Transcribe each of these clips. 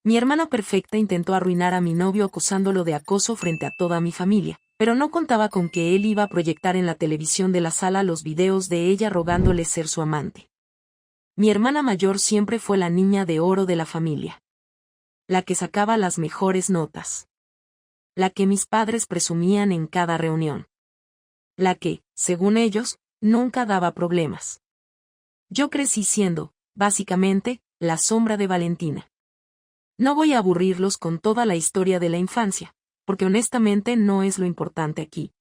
Mi hermana perfecta intentó arruinar a mi novio acusándolo de acoso frente a toda mi familia, pero no contaba con que él iba a proyectar en la televisión de la sala los videos de ella rogándole ser su amante. Mi hermana mayor siempre fue la niña de oro de la familia. La que sacaba las mejores notas. La que mis padres presumían en cada reunión. La que, según ellos, nunca daba problemas. Yo crecí siendo, básicamente, la sombra de Valentina. No voy a aburrirlos con toda la historia de la infancia, porque honestamente no es lo importante aquí.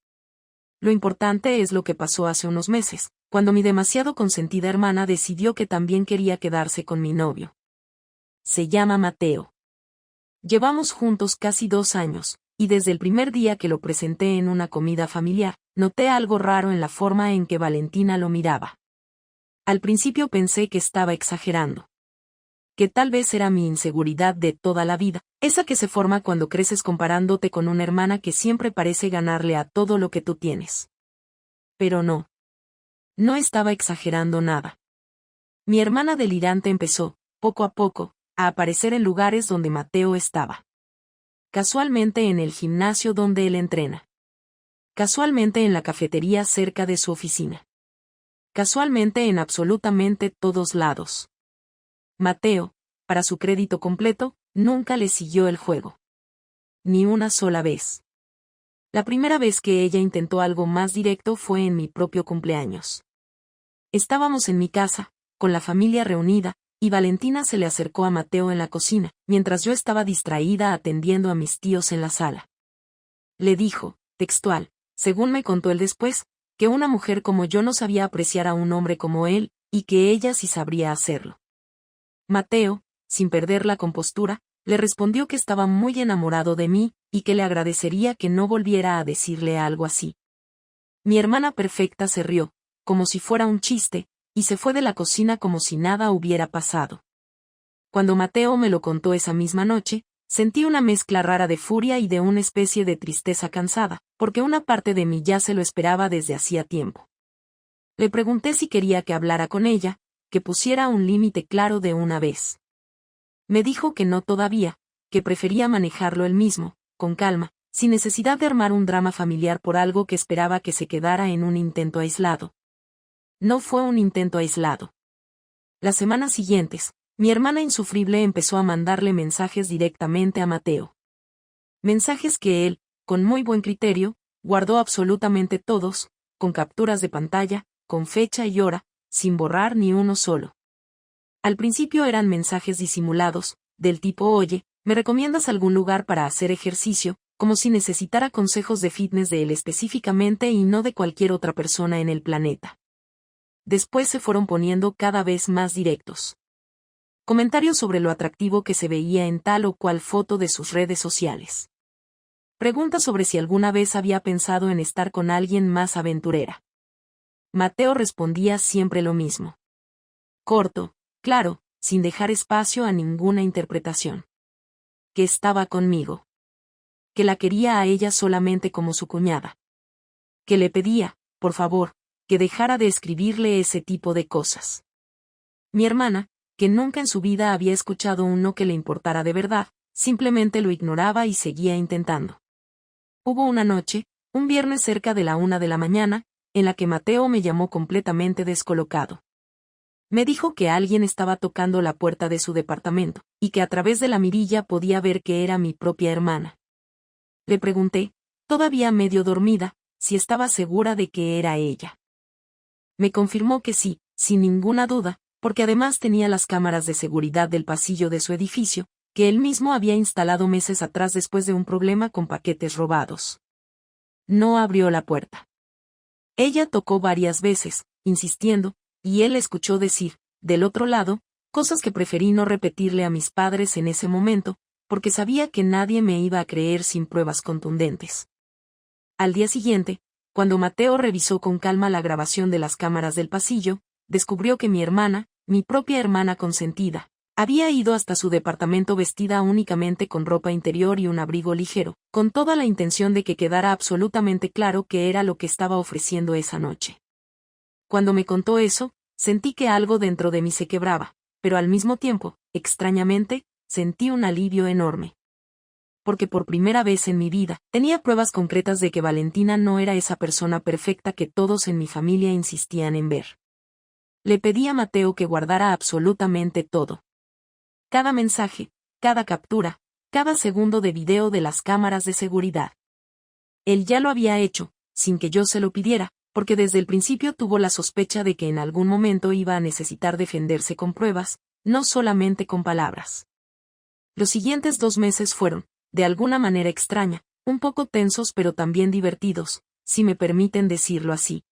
Lo importante es lo que pasó hace unos meses, cuando mi demasiado consentida hermana decidió que también quería quedarse con mi novio. Se llama Mateo. Llevamos juntos casi 2 años, y desde el primer día que lo presenté en una comida familiar, noté algo raro en la forma en que Valentina lo miraba. Al principio pensé que estaba exagerando. Que tal vez era mi inseguridad de toda la vida, esa que se forma cuando creces comparándote con una hermana que siempre parece ganarle a todo lo que tú tienes. Pero no. No estaba exagerando nada. Mi hermana delirante empezó, poco a poco, a aparecer en lugares donde Mateo estaba. Casualmente en el gimnasio donde él entrena. Casualmente en la cafetería cerca de su oficina. Casualmente en absolutamente todos lados. Mateo, para su crédito completo, nunca le siguió el juego. Ni una sola vez. La primera vez que ella intentó algo más directo fue en mi propio cumpleaños. Estábamos en mi casa, con la familia reunida, y Valentina se le acercó a Mateo en la cocina, mientras yo estaba distraída atendiendo a mis tíos en la sala. Le dijo, textual, según me contó él después, que una mujer como yo no sabía apreciar a un hombre como él, y que ella sí sabría hacerlo. Mateo, sin perder la compostura, le respondió que estaba muy enamorado de mí, y que le agradecería que no volviera a decirle algo así. Mi hermana perfecta se rió, como si fuera un chiste, y se fue de la cocina como si nada hubiera pasado. Cuando Mateo me lo contó esa misma noche, sentí una mezcla rara de furia y de una especie de tristeza cansada, porque una parte de mí ya se lo esperaba desde hacía tiempo. Le pregunté si quería que hablara con ella, que pusiera un límite claro de una vez. Me dijo que no todavía, que prefería manejarlo él mismo, con calma, sin necesidad de armar un drama familiar por algo que esperaba que se quedara en un intento aislado. No fue un intento aislado. Las semanas siguientes, mi hermana insufrible empezó a mandarle mensajes directamente a Mateo. Mensajes que él, con muy buen criterio, guardó absolutamente todos, con capturas de pantalla, con fecha y hora, sin borrar ni uno solo. Al principio eran mensajes disimulados, del tipo oye, ¿me recomiendas algún lugar para hacer ejercicio?, como si necesitara consejos de fitness de él específicamente y no de cualquier otra persona en el planeta. Después se fueron poniendo cada vez más directos. Comentarios sobre lo atractivo que se veía en tal o cual foto de sus redes sociales. Preguntas sobre si alguna vez había pensado en estar con alguien más aventurera. Mateo respondía siempre lo mismo. Corto, claro, sin dejar espacio a ninguna interpretación. Que estaba conmigo. Que la quería a ella solamente como su cuñada. Que le pedía, por favor, que dejara de escribirle ese tipo de cosas. Mi hermana, que nunca en su vida había escuchado un no que le importara de verdad, simplemente lo ignoraba y seguía intentando. Hubo una noche, un viernes cerca de la 1 de la mañana, en la que Mateo me llamó completamente descolocado. Me dijo que alguien estaba tocando la puerta de su departamento, y que a través de la mirilla podía ver que era mi propia hermana. Le pregunté, todavía medio dormida, si estaba segura de que era ella. Me confirmó que sí, sin ninguna duda, porque además tenía las cámaras de seguridad del pasillo de su edificio, que él mismo había instalado meses atrás después de un problema con paquetes robados. No abrió la puerta. Ella tocó varias veces, insistiendo, y él escuchó decir, del otro lado, cosas que preferí no repetirle a mis padres en ese momento, porque sabía que nadie me iba a creer sin pruebas contundentes. Al día siguiente, cuando Mateo revisó con calma la grabación de las cámaras del pasillo, descubrió que mi hermana, mi propia hermana consentida, había ido hasta su departamento vestida únicamente con ropa interior y un abrigo ligero, con toda la intención de que quedara absolutamente claro qué era lo que estaba ofreciendo esa noche. Cuando me contó eso, sentí que algo dentro de mí se quebraba, pero al mismo tiempo, extrañamente, sentí un alivio enorme. Porque por primera vez en mi vida, tenía pruebas concretas de que Valentina no era esa persona perfecta que todos en mi familia insistían en ver. Le pedí a Mateo que guardara absolutamente todo. Cada mensaje, cada captura, cada segundo de video de las cámaras de seguridad. Él ya lo había hecho, sin que yo se lo pidiera, porque desde el principio tuvo la sospecha de que en algún momento iba a necesitar defenderse con pruebas, no solamente con palabras. Los siguientes 2 meses fueron, de alguna manera extraña, un poco tensos pero también divertidos, si me permiten decirlo así.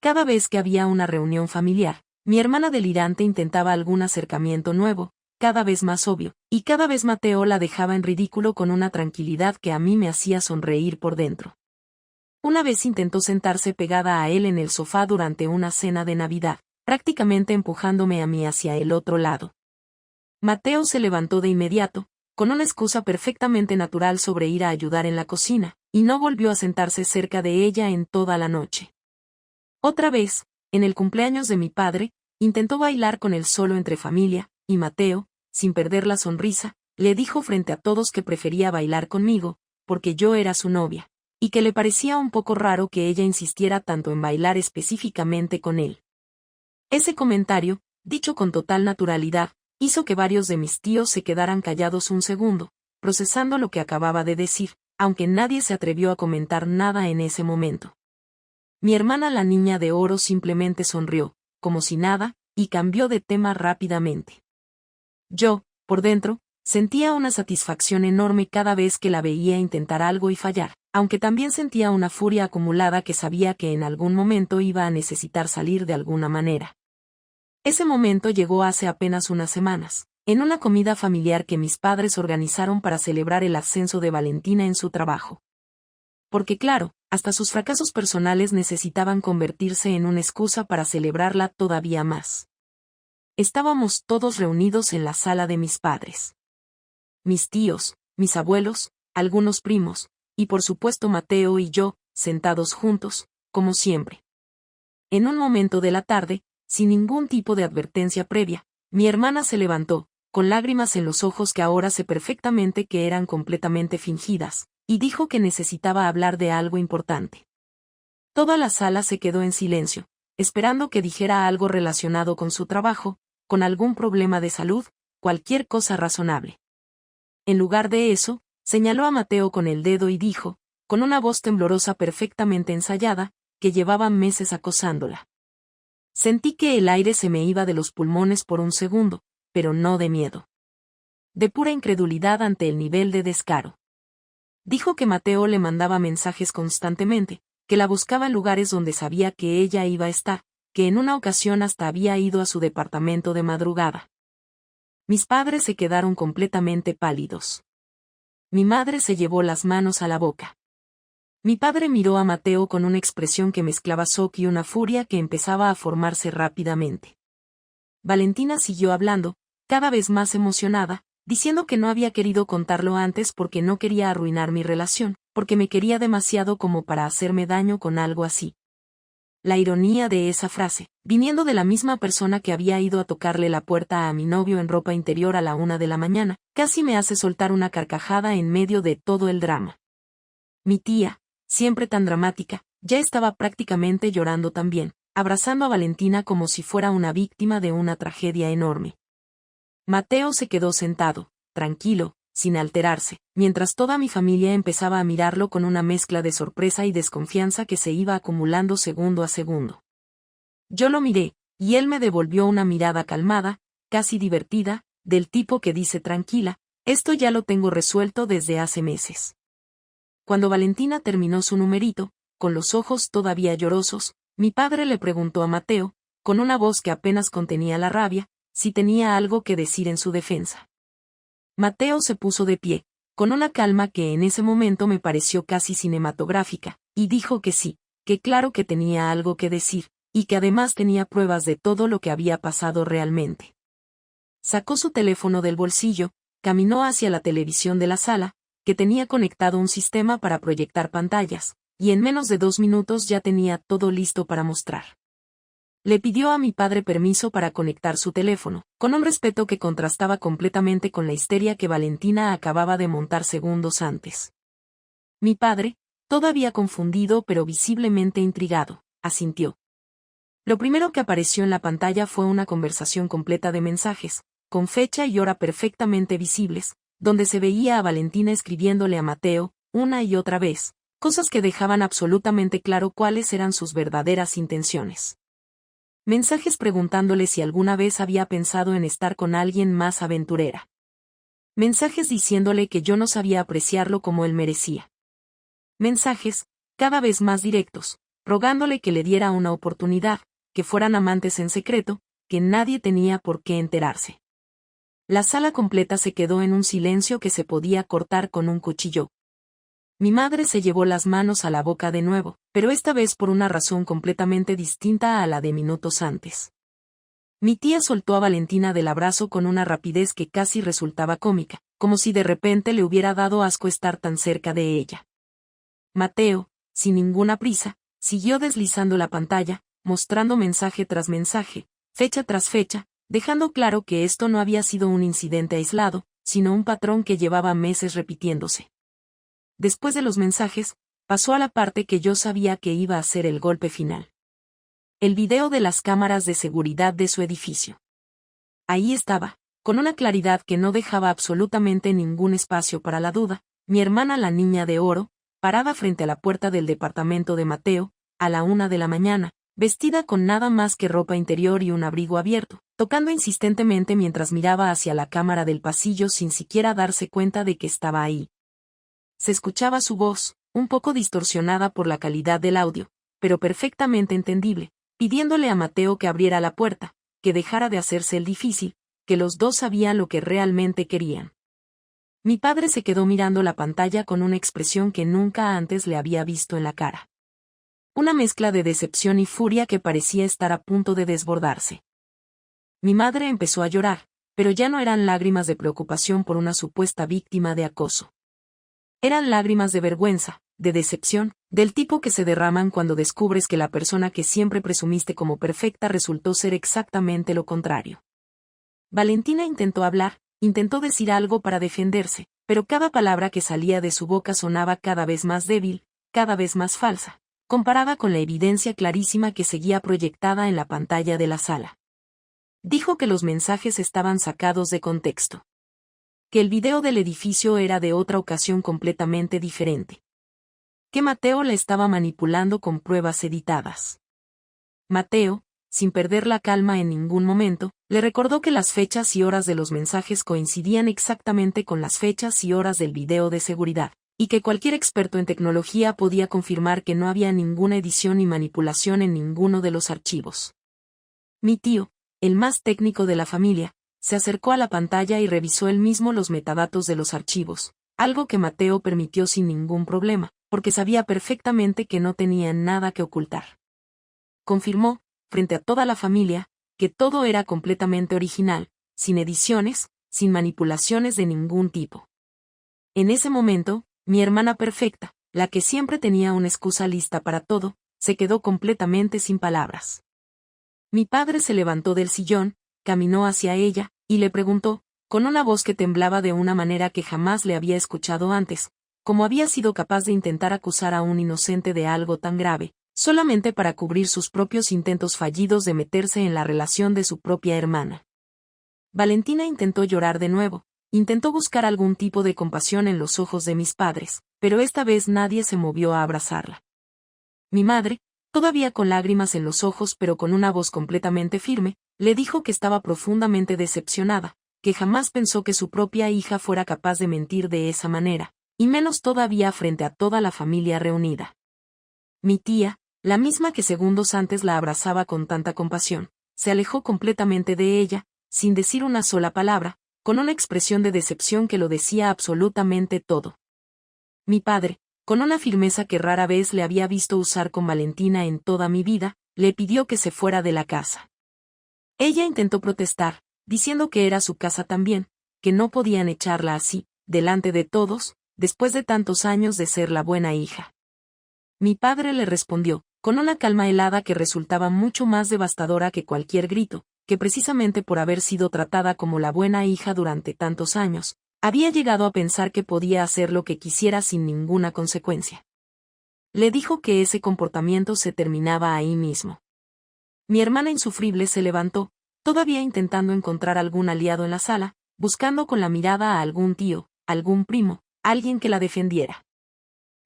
Cada vez que había una reunión familiar, mi hermana delirante intentaba algún acercamiento nuevo, cada vez más obvio, y cada vez Mateo la dejaba en ridículo con una tranquilidad que a mí me hacía sonreír por dentro. Una vez intentó sentarse pegada a él en el sofá durante una cena de Navidad, prácticamente empujándome a mí hacia el otro lado. Mateo se levantó de inmediato, con una excusa perfectamente natural sobre ir a ayudar en la cocina, y no volvió a sentarse cerca de ella en toda la noche. Otra vez, en el cumpleaños de mi padre, intentó bailar con él solo entre familia, y Mateo, sin perder la sonrisa, le dijo frente a todos que prefería bailar conmigo, porque yo era su novia, y que le parecía un poco raro que ella insistiera tanto en bailar específicamente con él. Ese comentario, dicho con total naturalidad, hizo que varios de mis tíos se quedaran callados un segundo, procesando lo que acababa de decir, aunque nadie se atrevió a comentar nada en ese momento. Mi hermana la niña de oro simplemente sonrió, como si nada, y cambió de tema rápidamente. Yo, por dentro, sentía una satisfacción enorme cada vez que la veía intentar algo y fallar, aunque también sentía una furia acumulada que sabía que en algún momento iba a necesitar salir de alguna manera. Ese momento llegó hace apenas unas semanas, en una comida familiar que mis padres organizaron para celebrar el ascenso de Valentina en su trabajo. Porque claro, hasta sus fracasos personales necesitaban convertirse en una excusa para celebrarla todavía más. Estábamos todos reunidos en la sala de mis padres. Mis tíos, mis abuelos, algunos primos, y por supuesto Mateo y yo, sentados juntos, como siempre. En un momento de la tarde, sin ningún tipo de advertencia previa, mi hermana se levantó, con lágrimas en los ojos que ahora sé perfectamente que eran completamente fingidas, y dijo que necesitaba hablar de algo importante. Toda la sala se quedó en silencio, esperando que dijera algo relacionado con su trabajo, con algún problema de salud, cualquier cosa razonable. En lugar de eso, señaló a Mateo con el dedo y dijo, con una voz temblorosa perfectamente ensayada, que llevaba meses acosándola. Sentí que el aire se me iba de los pulmones por un segundo, pero no de miedo. De pura incredulidad ante el nivel de descaro. Dijo que Mateo le mandaba mensajes constantemente, que la buscaba en lugares donde sabía que ella iba a estar, que en una ocasión hasta había ido a su departamento de madrugada. Mis padres se quedaron completamente pálidos. Mi madre se llevó las manos a la boca. Mi padre miró a Mateo con una expresión que mezclaba shock y una furia que empezaba a formarse rápidamente. Valentina siguió hablando, cada vez más emocionada, diciendo que no había querido contarlo antes porque no quería arruinar mi relación, porque me quería demasiado como para hacerme daño con algo así. La ironía de esa frase, viniendo de la misma persona que había ido a tocarle la puerta a mi novio en ropa interior a la 1 de la mañana, casi me hace soltar una carcajada en medio de todo el drama. Mi tía, siempre tan dramática, ya estaba prácticamente llorando también, abrazando a Valentina como si fuera una víctima de una tragedia enorme. Mateo se quedó sentado, tranquilo, sin alterarse, mientras toda mi familia empezaba a mirarlo con una mezcla de sorpresa y desconfianza que se iba acumulando segundo a segundo. Yo lo miré, y él me devolvió una mirada calmada, casi divertida, del tipo que dice tranquila, esto ya lo tengo resuelto desde hace meses. Cuando Valentina terminó su numerito, con los ojos todavía llorosos, mi padre le preguntó a Mateo, con una voz que apenas contenía la rabia, si tenía algo que decir en su defensa. Mateo se puso de pie, con una calma que en ese momento me pareció casi cinematográfica, y dijo que sí, que claro que tenía algo que decir, y que además tenía pruebas de todo lo que había pasado realmente. Sacó su teléfono del bolsillo, caminó hacia la televisión de la sala, que tenía conectado un sistema para proyectar pantallas, y en menos de 2 minutos ya tenía todo listo para mostrar. Le pidió a mi padre permiso para conectar su teléfono, con un respeto que contrastaba completamente con la histeria que Valentina acababa de montar segundos antes. Mi padre, todavía confundido pero visiblemente intrigado, asintió. Lo primero que apareció en la pantalla fue una conversación completa de mensajes, con fecha y hora perfectamente visibles, donde se veía a Valentina escribiéndole a Mateo, una y otra vez, cosas que dejaban absolutamente claro cuáles eran sus verdaderas intenciones. Mensajes preguntándole si alguna vez había pensado en estar con alguien más aventurera. Mensajes diciéndole que yo no sabía apreciarlo como él merecía. Mensajes, cada vez más directos, rogándole que le diera una oportunidad, que fueran amantes en secreto, que nadie tenía por qué enterarse. La sala completa se quedó en un silencio que se podía cortar con un cuchillo. Mi madre se llevó las manos a la boca de nuevo, pero esta vez por una razón completamente distinta a la de minutos antes. Mi tía soltó a Valentina del abrazo con una rapidez que casi resultaba cómica, como si de repente le hubiera dado asco estar tan cerca de ella. Mateo, sin ninguna prisa, siguió deslizando la pantalla, mostrando mensaje tras mensaje, fecha tras fecha, dejando claro que esto no había sido un incidente aislado, sino un patrón que llevaba meses repitiéndose. Después de los mensajes, pasó a la parte que yo sabía que iba a ser el golpe final. El video de las cámaras de seguridad de su edificio. Ahí estaba, con una claridad que no dejaba absolutamente ningún espacio para la duda, mi hermana la niña de oro, parada frente a la puerta del departamento de Mateo, a la 1 de la mañana, vestida con nada más que ropa interior y un abrigo abierto, tocando insistentemente mientras miraba hacia la cámara del pasillo sin siquiera darse cuenta de que estaba ahí. Se escuchaba su voz, un poco distorsionada por la calidad del audio, pero perfectamente entendible, pidiéndole a Mateo que abriera la puerta, que dejara de hacerse el difícil, que los dos sabían lo que realmente querían. Mi padre se quedó mirando la pantalla con una expresión que nunca antes le había visto en la cara. Una mezcla de decepción y furia que parecía estar a punto de desbordarse. Mi madre empezó a llorar, pero ya no eran lágrimas de preocupación por una supuesta víctima de acoso. Eran lágrimas de vergüenza, de decepción, del tipo que se derraman cuando descubres que la persona que siempre presumiste como perfecta resultó ser exactamente lo contrario. Valentina intentó hablar, intentó decir algo para defenderse, pero cada palabra que salía de su boca sonaba cada vez más débil, cada vez más falsa, comparada con la evidencia clarísima que seguía proyectada en la pantalla de la sala. Dijo que los mensajes estaban sacados de contexto. Que el video del edificio era de otra ocasión completamente diferente. Que Mateo la estaba manipulando con pruebas editadas. Mateo, sin perder la calma en ningún momento, le recordó que las fechas y horas de los mensajes coincidían exactamente con las fechas y horas del video de seguridad, y que cualquier experto en tecnología podía confirmar que no había ninguna edición ni manipulación en ninguno de los archivos. Mi tío, el más técnico de la familia, se acercó a la pantalla y revisó él mismo los metadatos de los archivos, algo que Mateo permitió sin ningún problema, porque sabía perfectamente que no tenía nada que ocultar. Confirmó, frente a toda la familia, que todo era completamente original, sin ediciones, sin manipulaciones de ningún tipo. En ese momento, mi hermana perfecta, la que siempre tenía una excusa lista para todo, se quedó completamente sin palabras. Mi padre se levantó del sillón, caminó hacia ella, y le preguntó, con una voz que temblaba de una manera que jamás le había escuchado antes, cómo había sido capaz de intentar acusar a un inocente de algo tan grave, solamente para cubrir sus propios intentos fallidos de meterse en la relación de su propia hermana. Valentina intentó llorar de nuevo, intentó buscar algún tipo de compasión en los ojos de mis padres, pero esta vez nadie se movió a abrazarla. Mi madre, todavía con lágrimas en los ojos pero con una voz completamente firme, le dijo que estaba profundamente decepcionada, que jamás pensó que su propia hija fuera capaz de mentir de esa manera, y menos todavía frente a toda la familia reunida. Mi tía, la misma que segundos antes la abrazaba con tanta compasión, se alejó completamente de ella, sin decir una sola palabra, con una expresión de decepción que lo decía absolutamente todo. Mi padre, con una firmeza que rara vez le había visto usar con Valentina en toda mi vida, le pidió que se fuera de la casa. Ella intentó protestar, diciendo que era su casa también, que no podían echarla así, delante de todos, después de tantos años de ser la buena hija. Mi padre le respondió, con una calma helada que resultaba mucho más devastadora que cualquier grito, que precisamente por haber sido tratada como la buena hija durante tantos años, había llegado a pensar que podía hacer lo que quisiera sin ninguna consecuencia. Le dijo que ese comportamiento se terminaba ahí mismo. Mi hermana insufrible se levantó, todavía intentando encontrar algún aliado en la sala, buscando con la mirada a algún tío, algún primo, alguien que la defendiera.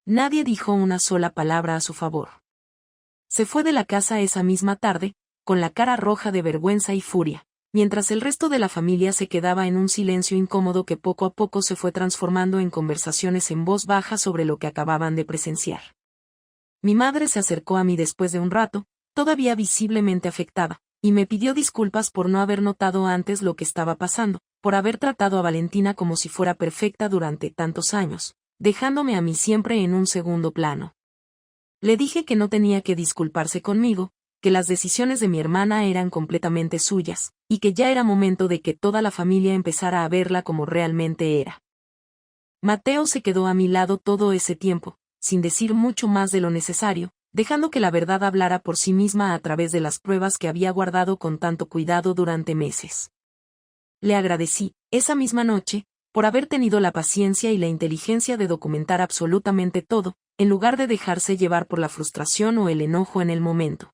Nadie dijo una sola palabra a su favor. Se fue de la casa esa misma tarde, con la cara roja de vergüenza y furia, mientras el resto de la familia se quedaba en un silencio incómodo que poco a poco se fue transformando en conversaciones en voz baja sobre lo que acababan de presenciar. Mi madre se acercó a mí después de un rato, todavía visiblemente afectada, y me pidió disculpas por no haber notado antes lo que estaba pasando, por haber tratado a Valentina como si fuera perfecta durante tantos años, dejándome a mí siempre en un segundo plano. Le dije que no tenía que disculparse conmigo, que las decisiones de mi hermana eran completamente suyas, y que ya era momento de que toda la familia empezara a verla como realmente era. Mateo se quedó a mi lado todo ese tiempo, sin decir mucho más de lo necesario, dejando que la verdad hablara por sí misma a través de las pruebas que había guardado con tanto cuidado durante meses. Le agradecí, esa misma noche, por haber tenido la paciencia y la inteligencia de documentar absolutamente todo, en lugar de dejarse llevar por la frustración o el enojo en el momento.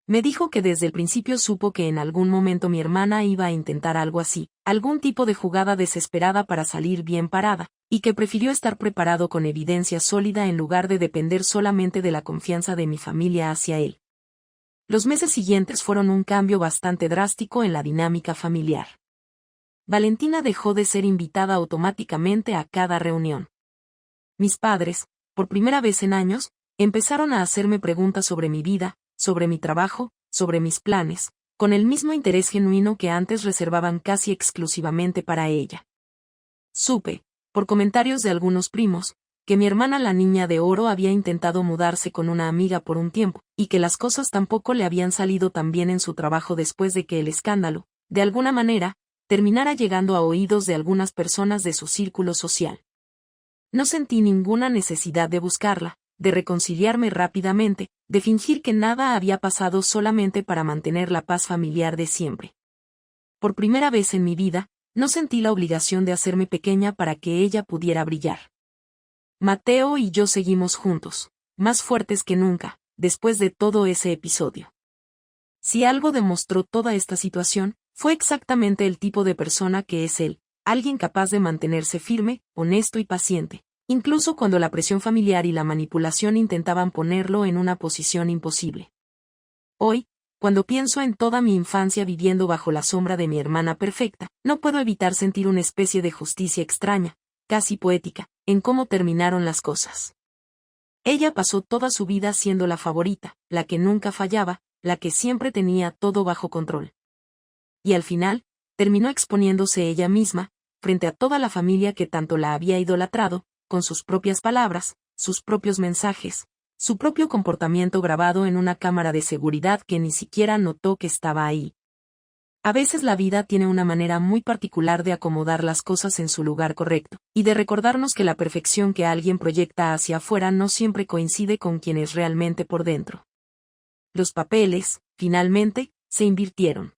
Me dijo que desde el principio supo que en algún momento mi hermana iba a intentar algo así, algún tipo de jugada desesperada para salir bien parada, y que prefirió estar preparado con evidencia sólida en lugar de depender solamente de la confianza de mi familia hacia él. Los meses siguientes fueron un cambio bastante drástico en la dinámica familiar. Valentina dejó de ser invitada automáticamente a cada reunión. Mis padres, por primera vez en años, empezaron a hacerme preguntas sobre mi vida, sobre mi trabajo, sobre mis planes, con el mismo interés genuino que antes reservaban casi exclusivamente para ella. Supe, por comentarios de algunos primos, que mi hermana la niña de oro había intentado mudarse con una amiga por un tiempo, y que las cosas tampoco le habían salido tan bien en su trabajo después de que el escándalo, de alguna manera, terminara llegando a oídos de algunas personas de su círculo social. No sentí ninguna necesidad de buscarla, de reconciliarme rápidamente, de fingir que nada había pasado solamente para mantener la paz familiar de siempre. Por primera vez en mi vida, no sentí la obligación de hacerme pequeña para que ella pudiera brillar. Mateo y yo seguimos juntos, más fuertes que nunca, después de todo ese episodio. Si algo demostró toda esta situación, fue exactamente el tipo de persona que es él, alguien capaz de mantenerse firme, honesto y paciente, incluso cuando la presión familiar y la manipulación intentaban ponerlo en una posición imposible. Hoy, cuando pienso en toda mi infancia viviendo bajo la sombra de mi hermana perfecta, no puedo evitar sentir una especie de justicia extraña, casi poética, en cómo terminaron las cosas. Ella pasó toda su vida siendo la favorita, la que nunca fallaba, la que siempre tenía todo bajo control. Y al final, terminó exponiéndose ella misma, frente a toda la familia que tanto la había idolatrado, con sus propias palabras, sus propios mensajes, su propio comportamiento grabado en una cámara de seguridad que ni siquiera notó que estaba ahí. A veces la vida tiene una manera muy particular de acomodar las cosas en su lugar correcto, y de recordarnos que la perfección que alguien proyecta hacia afuera no siempre coincide con quien es realmente por dentro. Los papeles, finalmente, se invirtieron.